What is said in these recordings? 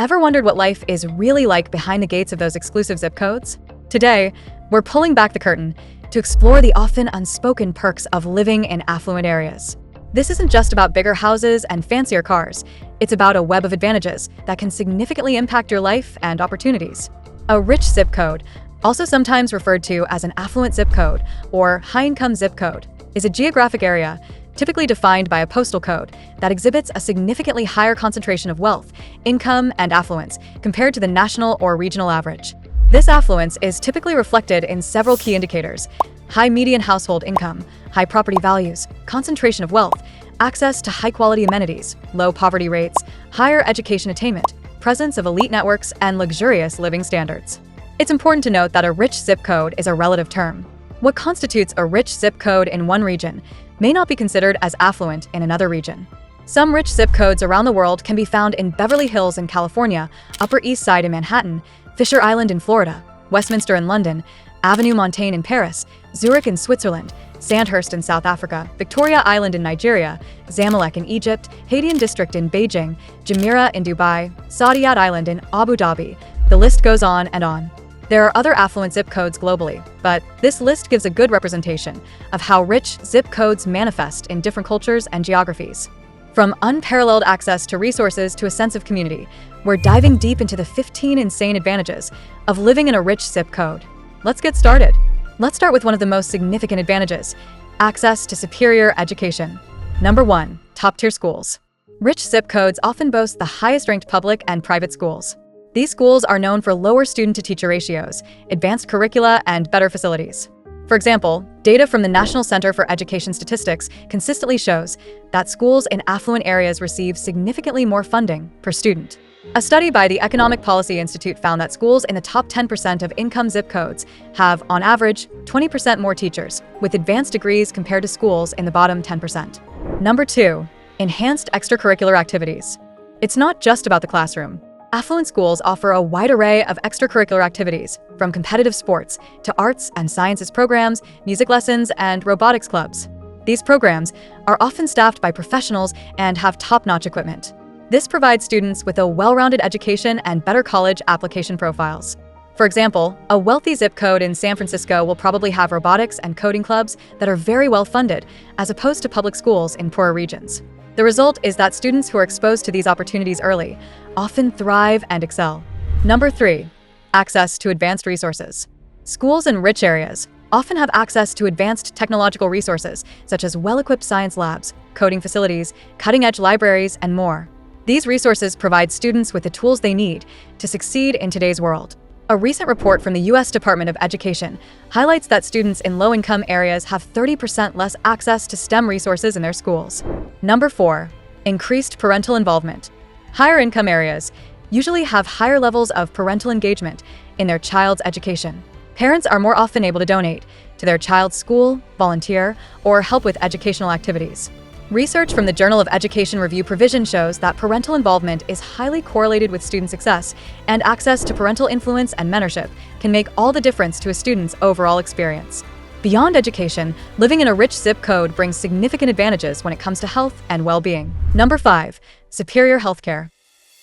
Ever wondered what life is really like behind the gates of those exclusive zip codes? Today, we're pulling back the curtain to explore the often unspoken perks of living in affluent areas. This isn't just about bigger houses and fancier cars. It's about a web of advantages that can significantly impact your life and opportunities. A rich zip code, also sometimes referred to as an affluent zip code or high-income zip code, is a geographic area typically defined by a postal code that exhibits a significantly higher concentration of wealth, income, and affluence compared to the national or regional average. This affluence is typically reflected in several key indicators: high median household income, high property values, concentration of wealth, access to high-quality amenities, low poverty rates, higher education attainment, presence of elite networks, and luxurious living standards. It's important to note that a rich zip code is a relative term. What constitutes a rich zip code in one region may not be considered as affluent in another region. Some rich zip codes around the world can be found in Beverly Hills in California, Upper East Side in Manhattan, Fisher Island in Florida, Westminster in London, Avenue Montaigne in Paris, Zurich in Switzerland, Sandhurst in South Africa, Victoria Island in Nigeria, Zamalek in Egypt, Haitian District in Beijing, Jumeirah in Dubai, Saadiyat Island in Abu Dhabi. The list goes on and on. There are other affluent zip codes globally, but this list gives a good representation of how rich zip codes manifest in different cultures and geographies. From unparalleled access to resources to a sense of community, we're diving deep into the 15 insane advantages of living in a rich zip code. Let's get started. Let's start with one of the most significant advantages: access to superior education. Number 1, top-tier schools. Rich zip codes often boast the highest-ranked public and private schools. These schools are known for lower student-to-teacher ratios, advanced curricula, and better facilities. For example, data from the National Center for Education Statistics consistently shows that schools in affluent areas receive significantly more funding per student. A study by the Economic Policy Institute found that schools in the top 10% of income zip codes have, on average, 20% more teachers with advanced degrees compared to schools in the bottom 10%. Number 2, enhanced extracurricular activities. It's not just about the classroom. Affluent schools offer a wide array of extracurricular activities, from competitive sports to arts and sciences programs, music lessons, and robotics clubs. These programs are often staffed by professionals and have top-notch equipment. This provides students with a well-rounded education and better college application profiles. For example, a wealthy zip code in San Francisco will probably have robotics and coding clubs that are very well funded, as opposed to public schools in poorer regions. The result is that students who are exposed to these opportunities early often thrive and excel. Number 3, access to advanced resources. Schools in rich areas often have access to advanced technological resources, such as well-equipped science labs, coding facilities, cutting-edge libraries, and more. These resources provide students with the tools they need to succeed in today's world. A recent report from the U.S. Department of Education highlights that students in low-income areas have 30% less access to STEM resources in their schools. Number 4, increased parental involvement. Higher income areas usually have higher levels of parental engagement in their child's education. Parents are more often able to donate to their child's school, volunteer, or help with educational activities. Research from the Journal of Education Review Provision shows that parental involvement is highly correlated with student success, and access to parental influence and mentorship can make all the difference to a student's overall experience. Beyond education, living in a rich zip code brings significant advantages when it comes to health and well-being. Number 5, superior healthcare.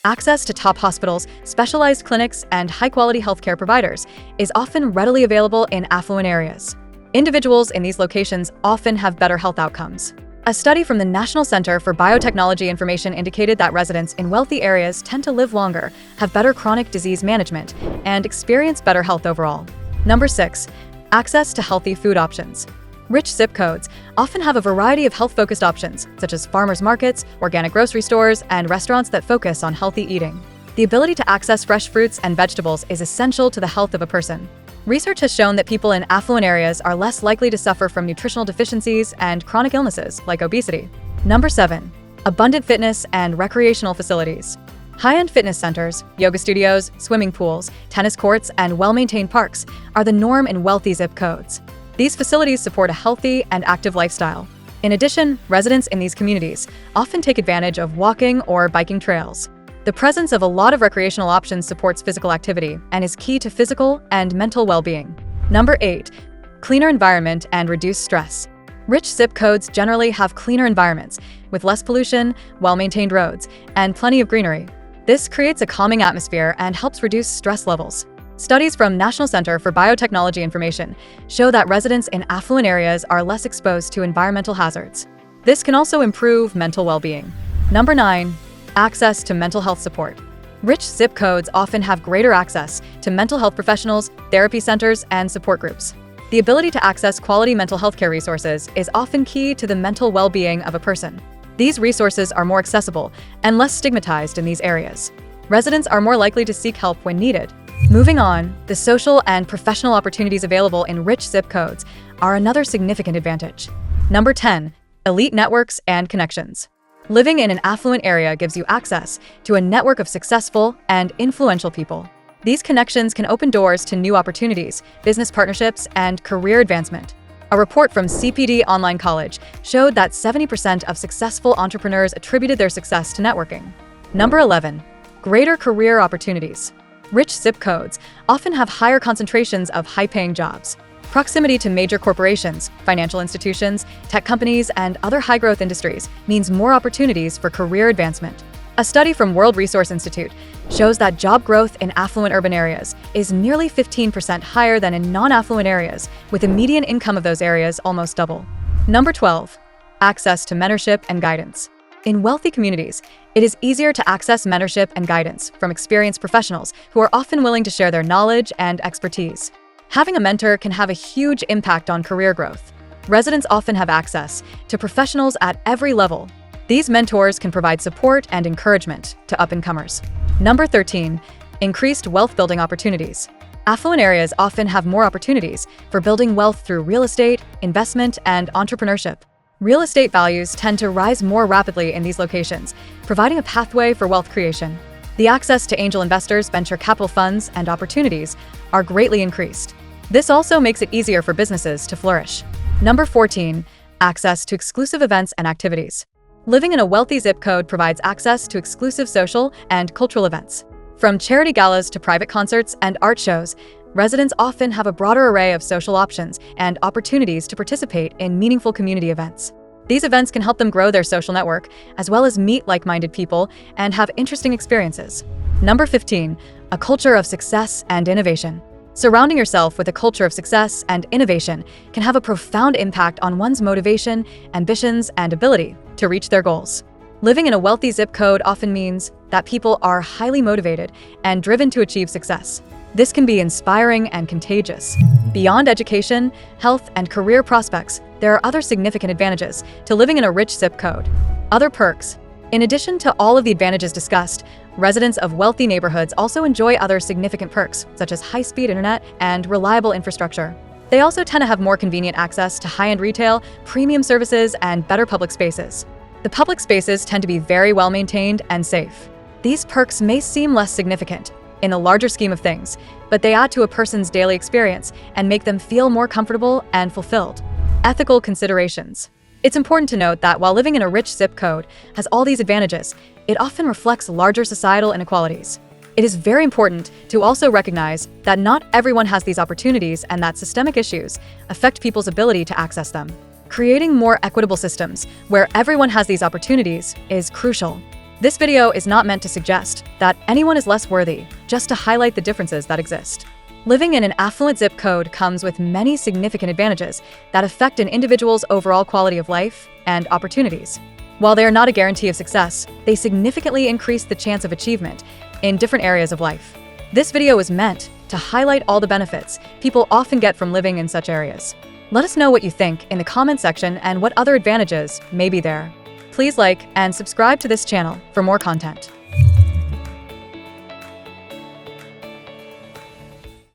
Access to top hospitals, specialized clinics, and high-quality healthcare providers is often readily available in affluent areas. Individuals in these locations often have better health outcomes. A study from the National Center for Biotechnology Information indicated that residents in wealthy areas tend to live longer, have better chronic disease management, and experience better health overall. Number 6, access to healthy food options. Rich zip codes often have a variety of health-focused options, such as farmers markets, organic grocery stores, and restaurants that focus on healthy eating. The ability to access fresh fruits and vegetables is essential to the health of a person. Research has shown that people in affluent areas are less likely to suffer from nutritional deficiencies and chronic illnesses like obesity. Number 7, abundant fitness and recreational facilities. High-end fitness centers, yoga studios, swimming pools, tennis courts, and well-maintained parks are the norm in wealthy zip codes. These facilities support a healthy and active lifestyle. In addition, residents in these communities often take advantage of walking or biking trails. The presence of a lot of recreational options supports physical activity and is key to physical and mental well-being. Number 8, cleaner environment and reduced stress. Rich zip codes generally have cleaner environments, with less pollution, well-maintained roads, and plenty of greenery. This creates a calming atmosphere and helps reduce stress levels. Studies from National Center for Biotechnology Information show that residents in affluent areas are less exposed to environmental hazards. This can also improve mental well-being. Number 9. Access to mental health support. Rich zip codes often have greater access to mental health professionals, therapy centers, and support groups. The ability to access quality mental health care resources is often key to the mental well-being of a person. These resources are more accessible and less stigmatized in these areas. Residents are more likely to seek help when needed. Moving on, the social and professional opportunities available in rich zip codes are another significant advantage. Number 10. Elite networks and connections. Living in an affluent area gives you access to a network of successful and influential people. These connections can open doors to new opportunities, business partnerships, and career advancement. A report from CPD Online College showed that 70% of successful entrepreneurs attributed their success to networking. Number 11. Greater career opportunities. Rich zip codes often have higher concentrations of high-paying jobs. Proximity to major corporations, financial institutions, tech companies, and other high-growth industries means more opportunities for career advancement. A study from World Resource Institute shows that job growth in affluent urban areas is nearly 15% higher than in non-affluent areas, with the median income of those areas almost double. Number 12. Access to mentorship and guidance. In wealthy communities, it is easier to access mentorship and guidance from experienced professionals who are often willing to share their knowledge and expertise. Having a mentor can have a huge impact on career growth. Residents often have access to professionals at every level. These mentors can provide support and encouragement to up-and-comers. Number 13. Increased wealth-building opportunities. Affluent areas often have more opportunities for building wealth through real estate, investment, and entrepreneurship. Real estate values tend to rise more rapidly in these locations, providing a pathway for wealth creation. The access to angel investors, venture capital funds, and opportunities are greatly increased. This also makes it easier for businesses to flourish. Number 14. Access to exclusive events and activities. Living in a wealthy zip code provides access to exclusive social and cultural events. From charity galas to private concerts and art shows, residents often have a broader array of social options and opportunities to participate in meaningful community events. These events can help them grow their social network, as well as meet like-minded people and have interesting experiences. Number 15. A culture of success and innovation. Surrounding yourself with a culture of success and innovation can have a profound impact on one's motivation, ambitions, and ability to reach their goals. Living in a wealthy zip code often means that people are highly motivated and driven to achieve success. This can be inspiring and contagious. Beyond education, health, and career prospects, there are other significant advantages to living in a rich zip code. Other perks. In addition to all of the advantages discussed, residents of wealthy neighborhoods also enjoy other significant perks, such as high-speed internet and reliable infrastructure. They also tend to have more convenient access to high-end retail, premium services, and better public spaces. The public spaces tend to be very well maintained and safe. These perks may seem less significant in the larger scheme of things, but they add to a person's daily experience and make them feel more comfortable and fulfilled. Ethical considerations. It's important to note that while living in a rich zip code has all these advantages, it often reflects larger societal inequalities. It is very important to also recognize that not everyone has these opportunities and that systemic issues affect people's ability to access them. Creating more equitable systems where everyone has these opportunities is crucial. This video is not meant to suggest that anyone is less worthy, just to highlight the differences that exist. Living in an affluent zip code comes with many significant advantages that affect an individual's overall quality of life and opportunities. While they are not a guarantee of success, they significantly increase the chance of achievement in different areas of life. This video is meant to highlight all the benefits people often get from living in such areas. Let us know what you think in the comment section and what other advantages may be there. Please like and subscribe to this channel for more content.